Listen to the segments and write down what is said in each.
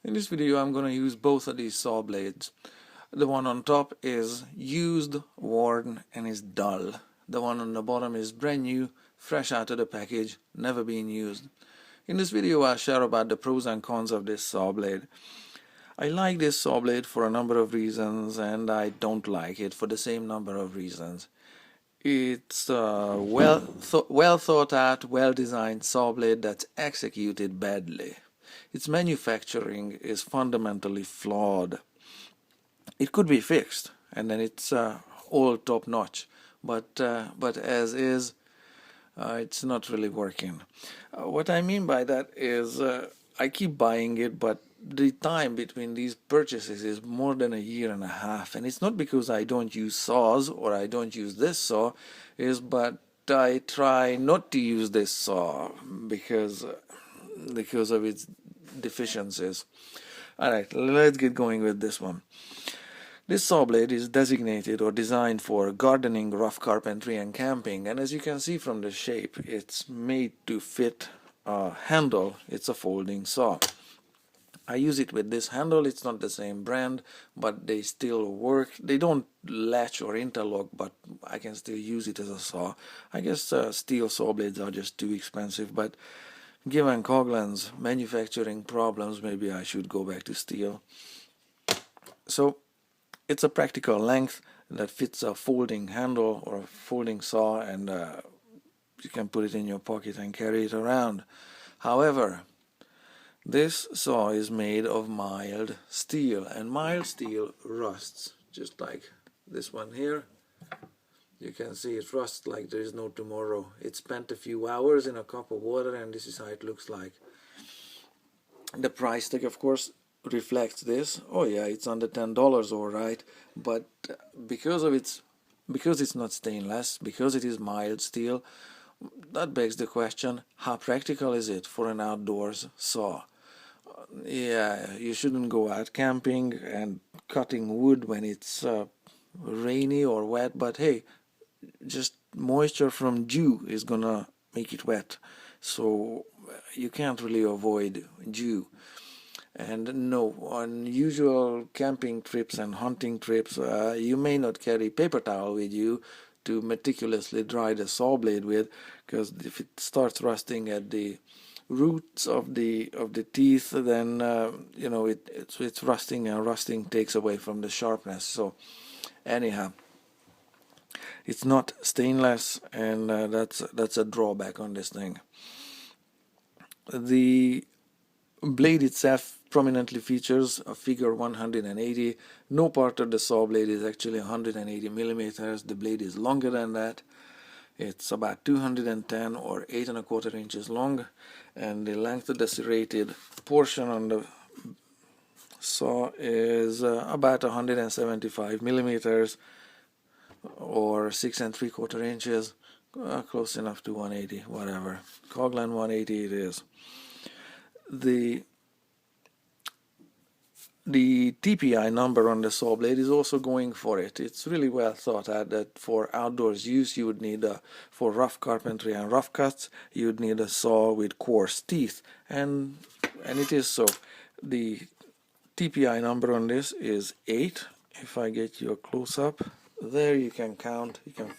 In this video I'm going to use both of these saw blades. The one on top is used, worn, and is dull. The one on the bottom is brand new, fresh out of the package, never been used. In this video I'll share about the pros and cons of this saw blade. I like this saw blade for a number of reasons, and I don't like it for the same number of reasons. It's a well thought out, well designed saw blade that's executed badly. Its manufacturing is fundamentally flawed. It could be fixed, and then it's all top notch. But as is, it's not really working. What I mean by that is I keep buying it, but the time between these purchases is more than a year and a half, and it's not because I don't use saws or I don't use this saw, but I try not to use this saw because of its deficiencies. Alright, let's get going with this one. This saw blade is designated or designed for gardening, rough carpentry, and camping, and as you can see from the shape, it's made to fit a handle. It's a folding saw. I use it with this handle. It's not the same brand, but they still work. They don't latch or interlock, but I can still use it as a saw. I guess steel saw blades are just too expensive, but given Coghlan's manufacturing problems, maybe I should go back to steel. So it's a practical length that fits a folding handle or a folding saw, and you can put it in your pocket and carry it around. However, this saw is made of mild steel, and mild steel rusts, just like this one here. You can see it rusts like there is no tomorrow. It spent a few hours in a cup of water, and this is how it looks like. The price tag, of course, reflects this. Oh yeah, it's under $10, all right. But because it's not stainless, because it is mild steel, that begs the question: how practical is it for an outdoors saw? Yeah, you shouldn't go out camping and cutting wood when it's rainy or wet, but hey, just moisture from dew is gonna make it wet, so you can't really avoid dew. And no, on usual camping trips and hunting trips, you may not carry paper towel with you to meticulously dry the saw blade with, because if it starts rusting at the roots of the teeth, then it's rusting, and rusting takes away from the sharpness. So anyhow, it's not stainless, and that's a drawback on this thing. The blade itself prominently features a figure 180. No part of the saw blade is actually 180 millimeters. The blade is longer than that. It's about 210 or 8 1/4 inches long, and the length of the serrated portion on the saw is about 175 millimeters or 6 3/4 inches, close enough to 180, whatever. Coghlan 180 it is. The TPI number on the saw blade is also going for it. It's really well thought out that for outdoors use you would need for rough carpentry and rough cuts, you would need a saw with coarse teeth, and it is so. The TPI number on this is 8. If I get you a close-up, there you can count. You can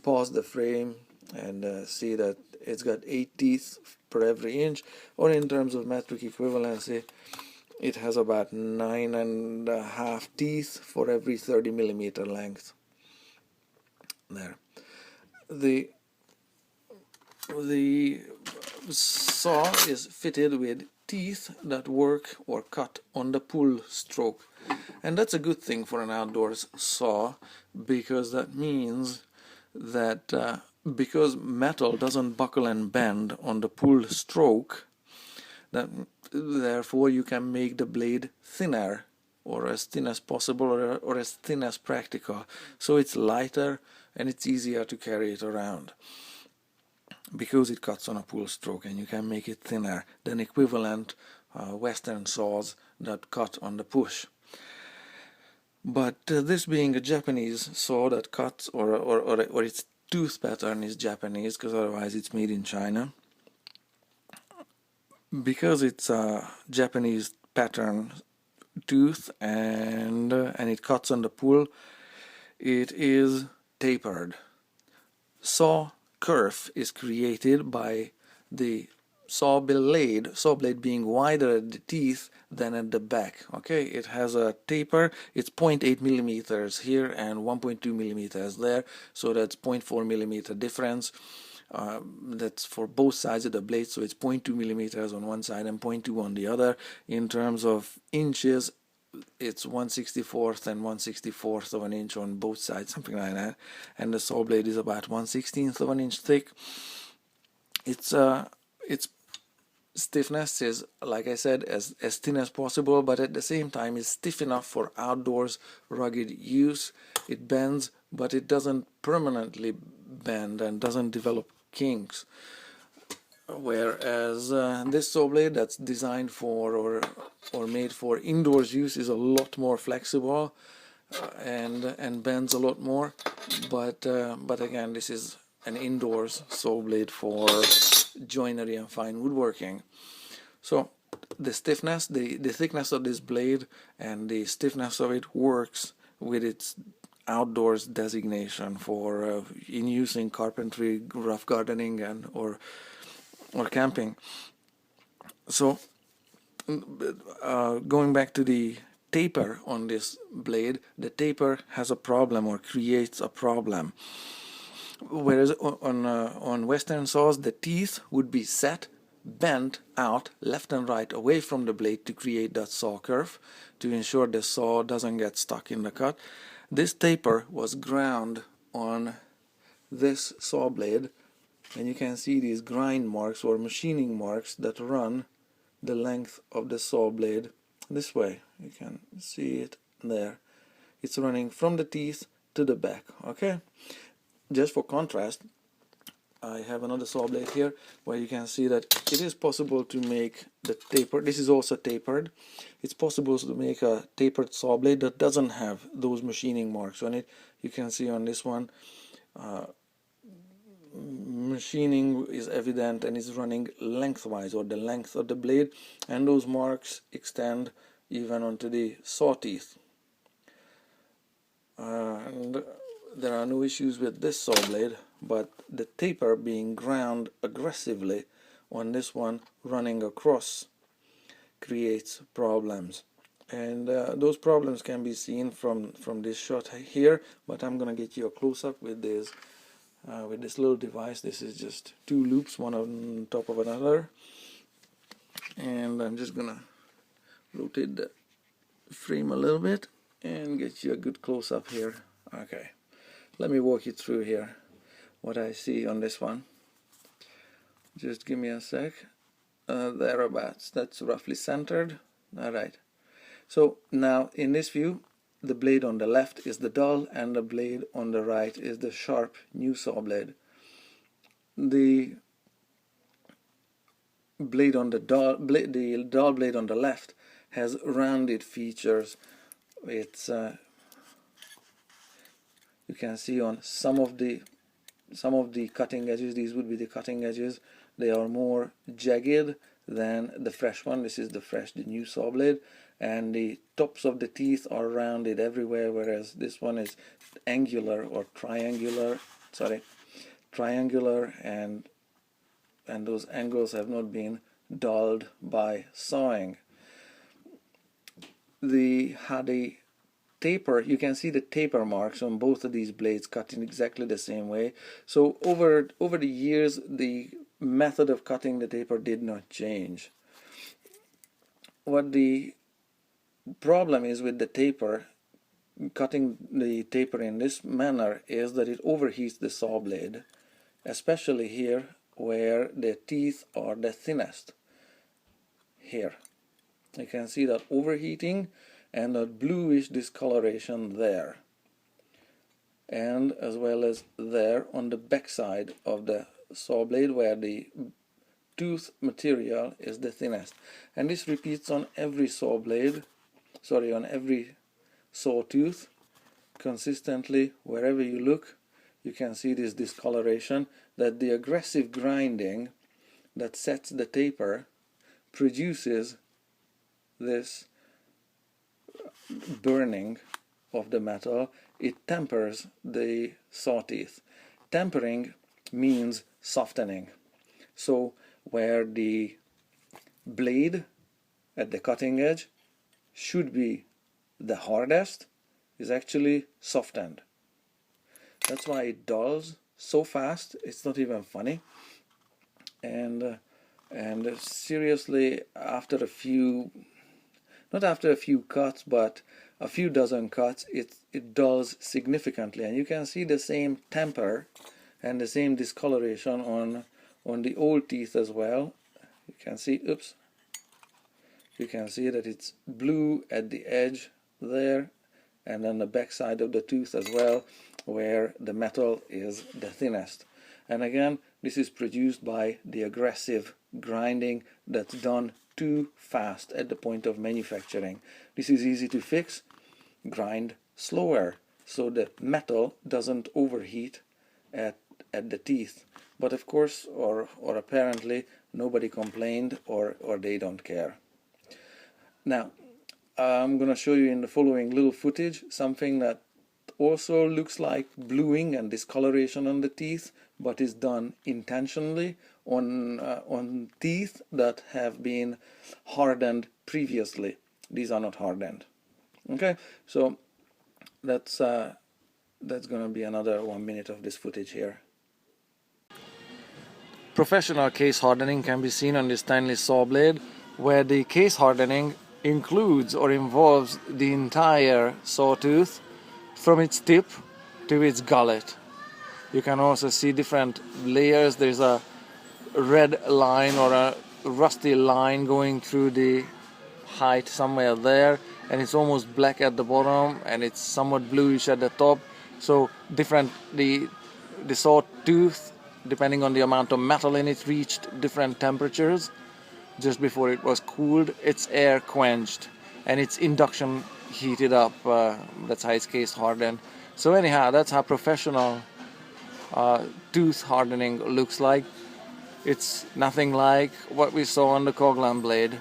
pause the frame and see that it's got 8 teeth per every inch, or in terms of metric equivalency, it has about 9.5 teeth for every 30 millimeter length. There. The saw is fitted with teeth that work or cut on the pull stroke, and that's a good thing for an outdoors saw, because that means that because metal doesn't buckle and bend on the pull stroke, that therefore you can make the blade thinner, or as thin as possible, or as thin as practical, so it's lighter and it's easier to carry it around, because it cuts on a pull stroke, and you can make it thinner than equivalent western saws that cut on the push. But this being a Japanese saw that cuts, or its tooth pattern is Japanese, because otherwise it's made in China. Because it's a Japanese pattern tooth, and it cuts on the pull. It is tapered. Saw curve is created by the saw blade being wider at the teeth than at the back. Okay, it has a taper. It's 0.8 millimeters here and 1.2 millimeters there, so that's 0.4 millimeter difference. That's for both sides of the blade, so it's 0.2 millimeters on one side and 0.2 on the other. In terms of inches, it's 1/64th and 1/64th of an inch on both sides, something like that. And the saw blade is about 1/16th of an inch thick. Its stiffness is, like I said, as thin as possible, but at the same time is stiff enough for outdoors rugged use. It bends, but it doesn't permanently bend and doesn't develop kinks. Whereas this saw blade that's designed for or made for indoors use is a lot more flexible and bends a lot more. But again, this is an indoors saw blade for joinery and fine woodworking. So the stiffness, the thickness of this blade and the stiffness of it works with its outdoors designation for in use in carpentry, rough gardening, and or camping. So going back to the taper on this blade, the taper has a problem or creates a problem. Whereas on Western saws, the teeth would be set, bent out left and right away from the blade to create that saw curve, to ensure the saw doesn't get stuck in the cut. This taper was ground on this saw blade, and you can see these grind marks or machining marks that run the length of the saw blade this way. You can see it there. It's running from the teeth to the back. Okay, just for contrast, I have another saw blade here where you can see that it is possible to make the taper. This is also tapered. It's possible to make a tapered saw blade that doesn't have those machining marks on it. You can see on this one machining is evident and is running lengthwise, or the length of the blade, and those marks extend even onto the saw teeth. And there are no issues with this saw blade, but the taper being ground aggressively on this one running across creates problems. And those problems can be seen from this shot here, but I'm gonna get you a close-up with this little device. This is just two loops, one on top of another, and I'm just gonna rotate the frame a little bit and get you a good close-up here. Okay, let me walk you through here what I see on this one. Just give me a sec. Thereabouts, that's roughly centered. Alright, so now in this view, the blade on the left is the dull and the blade on the right is the sharp new saw blade. The blade on the dull blade on the left has rounded features. It's you can see on some of the cutting edges, these would be the cutting edges, they are more jagged than the fresh one. This is the new saw blade, and the tops of the teeth are rounded everywhere, whereas this one is angular or triangular, and those angles have not been dulled by sawing. The taper, you can see the taper marks on both of these blades cut in exactly the same way. So over the years, the method of cutting the taper did not change. What the problem is with the taper, cutting the taper in this manner, is that it overheats the saw blade, especially here where the teeth are the thinnest. Here you can see that overheating and a bluish discoloration there, and as well as there on the back side of the saw blade where the tooth material is the thinnest. And this repeats on every saw blade, on every saw tooth consistently. Wherever you look, you can see this discoloration, that the aggressive grinding that sets the taper produces this burning of the metal, it tempers the saw teeth. Tempering means softening. So where the blade at the cutting edge should be the hardest is actually softened. That's why it dulls so fast, it's not even funny. And seriously, after a few, not after a few cuts, but a few dozen cuts, it dulls significantly, and you can see the same temper and the same discoloration on the old teeth as well. You can see, oops, you can see that it's blue at the edge there, and on the back side of the tooth as well, where the metal is the thinnest. And again, this is produced by the aggressive grinding that's done too fast at the point of manufacturing. This is easy to fix. Grind slower so the metal doesn't overheat at the teeth. But of course, or apparently, nobody complained, or they don't care. Now, I'm going to show you in the following little footage something that also looks like bluing and discoloration on the teeth, but is done intentionally on teeth that have been hardened previously. These are not hardened. Okay, so that's going to be another 1 minute of this footage here. Professional case hardening can be seen on this tiny saw blade, where the case hardening includes or involves the entire sawtooth from its tip to its gullet. You can also see different layers. There's a red line or a rusty line going through the height somewhere there, and it's almost black at the bottom, and it's somewhat bluish at the top. So different, the sawtooth, depending on the amount of metal in it, reached different temperatures just before it was cooled. It's air quenched and it's induction heated up. That's how it's case hardened. So anyhow, that's how professional tooth hardening looks like. It's nothing like what we saw on the Coghlan blade.